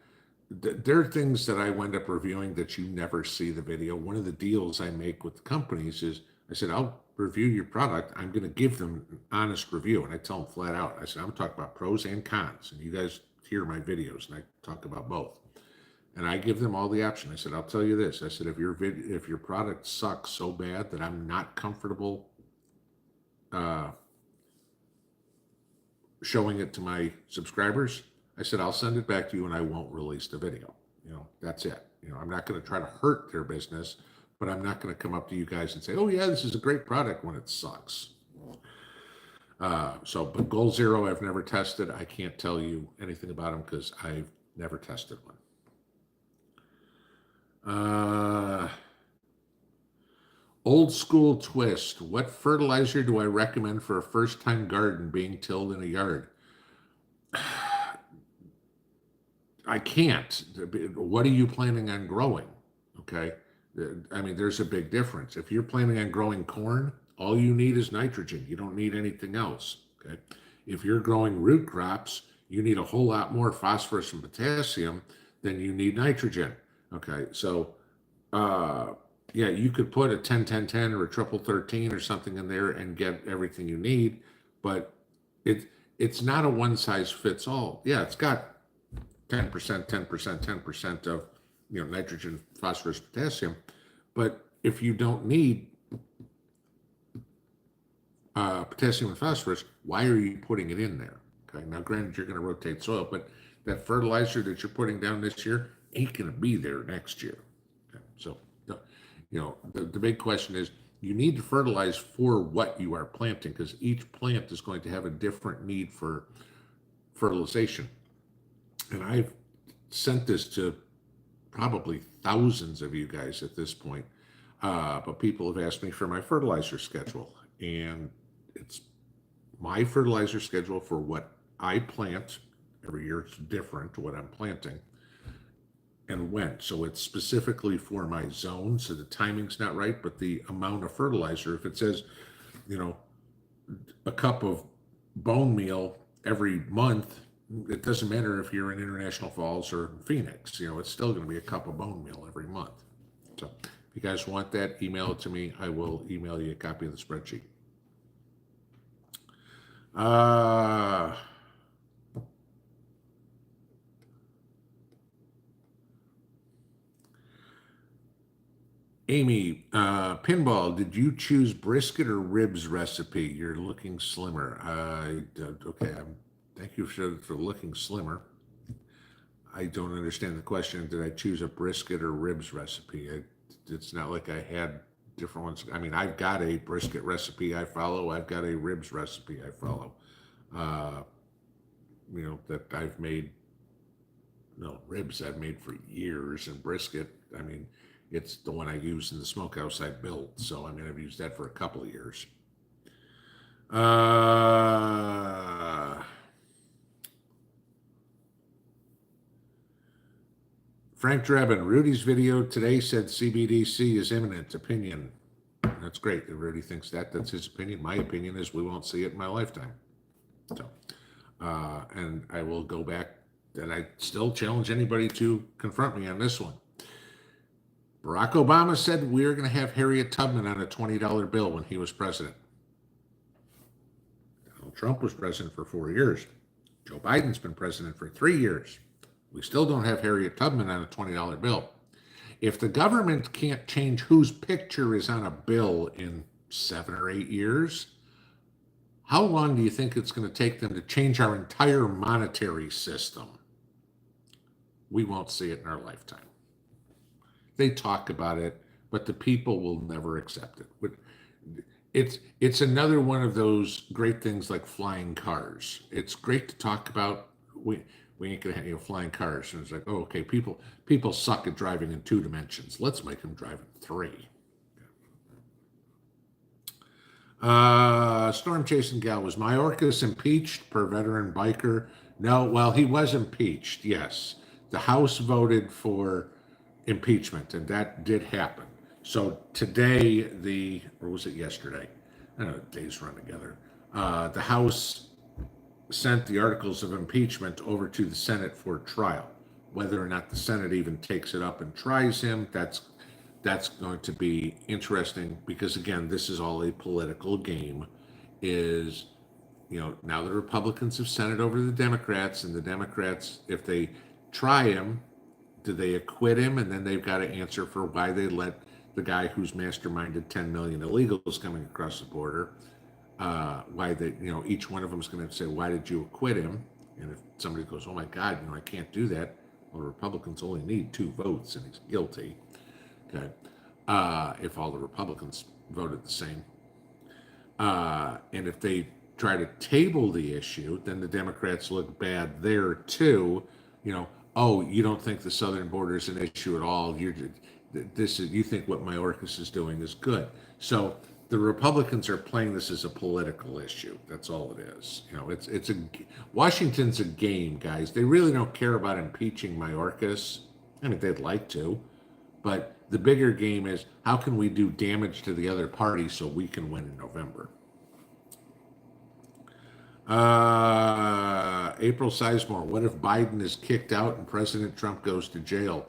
There are things that I wind up reviewing that you never see the video. One of the deals I make with the companies is I said, I'll review your product. I'm going to give them an honest review. And I tell them flat out, I said, I'm talking about pros and cons. And you guys hear my videos and I talk about both. And I give them all the option. I said, I'll tell you this. I said, if your product sucks so bad that I'm not comfortable showing it to my subscribers, I said, I'll send it back to you and I won't release the video. That's it. I'm not going to try to hurt their business, but I'm not going to come up to you guys and say, oh yeah, this is a great product when it sucks. But Goal Zero, I've never tested. I can't tell you anything about them because I've never tested one. Old School Twist. What fertilizer do I recommend for a first-time garden being tilled in a yard? I can't. What are you planning on growing? Okay. I mean, there's a big difference. If you're planning on growing corn, all you need is nitrogen. You don't need anything else. Okay. If you're growing root crops, you need a whole lot more phosphorus and potassium than you need nitrogen. Okay. So, yeah, you could put a 10-10-10 or a 13-13 or something in there and get everything you need, but it's not a one size fits all. Yeah, it's got 10%, 10%, 10% of nitrogen, phosphorus, potassium. But if you don't need potassium and phosphorus, why are you putting it in there? Okay. Now, granted, you're going to rotate soil, but that fertilizer that you're putting down this year ain't going to be there next year. Okay. So, the big question is you need to fertilize for what you are planting because each plant is going to have a different need for fertilization. And I've sent this to probably thousands of you guys at this point, but people have asked me for my fertilizer schedule, and it's my fertilizer schedule for what I plant. Every year it's different to what I'm planting and when. So it's specifically for my zone, so the timing's not right, but the amount of fertilizer, if it says, a cup of bone meal every month, it doesn't matter if you're in International Falls or Phoenix, it's still going to be a cup of bone meal every month. So if you guys want that, email it to me. I will email you a copy of the spreadsheet. Amy, Pinball, did you choose brisket or ribs recipe? You're looking slimmer. Okay, thank you for looking slimmer. I don't understand the question. Did I choose a brisket or ribs recipe? It's not like I had different ones. I mean, I've got a brisket recipe I follow. I've got a ribs recipe I follow. Uh, that I've made. No, ribs I've made for years, and brisket, I mean, it's the one I use in the smokehouse I built. So, I mean, I've used that for a couple of years. Frank Drebin, Rudy's video today said CBDC is imminent. Opinion. That's great. Rudy thinks that's his opinion. My opinion is we won't see it in my lifetime. So, and I will go back, and I still challenge anybody to confront me on this one. Barack Obama said we were going to have Harriet Tubman on a $20 bill when he was president. Donald Trump was president for 4 years. Joe Biden's been president for 3 years. We still don't have Harriet Tubman on a $20 bill. If the government can't change whose picture is on a bill in 7 or 8 years, how long do you think it's going to take them to change our entire monetary system? We won't see it in our lifetime. They talk about it, but the people will never accept it. It's another one of those great things like flying cars. It's great to talk about. We ain't gonna have flying cars, and it's like, oh, okay, people suck at driving in 2 dimensions. Let's make them drive in 3. Storm chasing gal, was Mayorkas impeached per veteran biker? No, well, he was impeached. Yes, the House voted for impeachment, and that did happen. So today, or was it yesterday? I don't know, days run together. The House sent the articles of impeachment over to the Senate for trial. Whether or not the Senate even takes it up and tries him, that's going to be interesting, because again, this is all a political game. Now the Republicans have sent it over to the Democrats, and the Democrats, if they try him, do they acquit him? And then they've got to answer for why they let the guy who's masterminded 10 million illegals coming across the border, why they, each one of them is going to say, why did you acquit him? And if somebody goes, oh my God, I can't do that. Well, Republicans only need 2 votes and he's guilty. Okay. If all the Republicans voted the same. And if they try to table the issue, then the Democrats look bad there too. Oh, you don't think the southern border is an issue at all. You think what Mayorkas is doing is good. So the Republicans are playing this as a political issue. That's all it is. Washington's a game, guys. They really don't care about impeaching Mayorkas. I mean, they'd like to, but the bigger game is how can we do damage to the other party so we can win in November. April Sizemore, what if Biden is kicked out and President Trump goes to jail?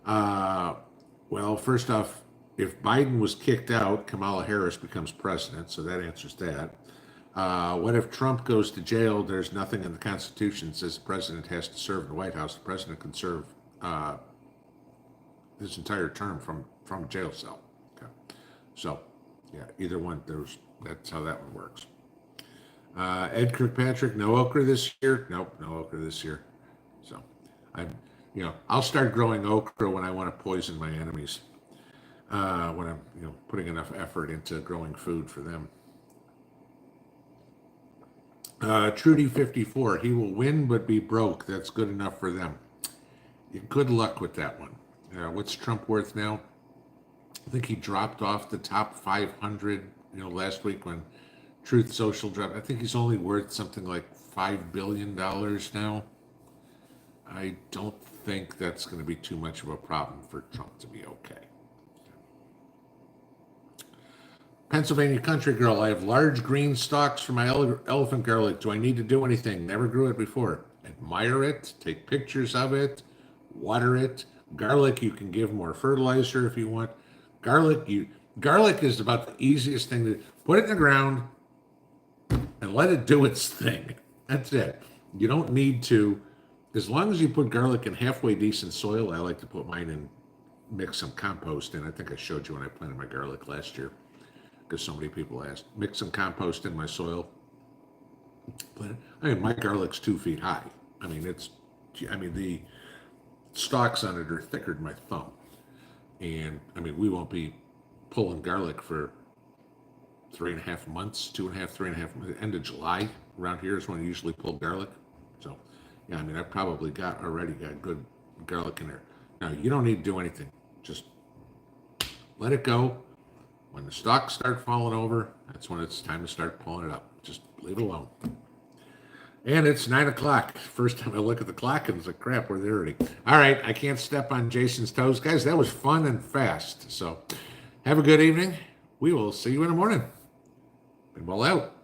Well, first off, if Biden was kicked out, Kamala Harris becomes president, so that answers that. What if Trump goes to jail? There's nothing in the Constitution that says the president has to serve in the White House. The president can serve his entire term from a jail cell. Okay. So, yeah, either one, that's how that one works. Ed Kirkpatrick, no okra this year? Nope, no okra this year. So, I'll start growing okra when I want to poison my enemies. When I'm, putting enough effort into growing food for them. Trudy 54, he will win but be broke. That's good enough for them. Good luck with that one. What's Trump worth now? I think he dropped off the top 500, last week when Truth Social dropped. I think he's only worth something like $5 billion now. I don't think that's going to be too much of a problem for Trump to be okay. Pennsylvania Country Girl, I have large green stalks for my elephant garlic. Do I need to do anything? Never grew it before. Admire it, take pictures of it, water it. Garlic, you can give more fertilizer if you want. Garlic is about the easiest thing to put it in the ground and let it do its thing. That's it. You don't need to, as long as you put garlic in halfway decent soil. I like to put mine in mix some compost in. I think I showed you when I planted my garlic last year, because so many people asked. Mix some compost in my soil. But I mean, my garlic's 2 feet high. I mean, the stalks on it are thicker than my thumb. And I mean, we won't be pulling garlic for 3.5 months, 2.5, 3.5 months. End of July around here is when I usually pull garlic. So, yeah, I mean, I've probably already got good garlic in there. Now, you don't need to do anything. Just let it go. When the stalks start falling over, that's when it's time to start pulling it up. Just leave it alone. And it's 9 o'clock. First time I look at the clock and it's like, crap, we're there already. All right, I can't step on Jason's toes. Guys, that was fun and fast. So have a good evening. We will see you in the morning. Pinball out.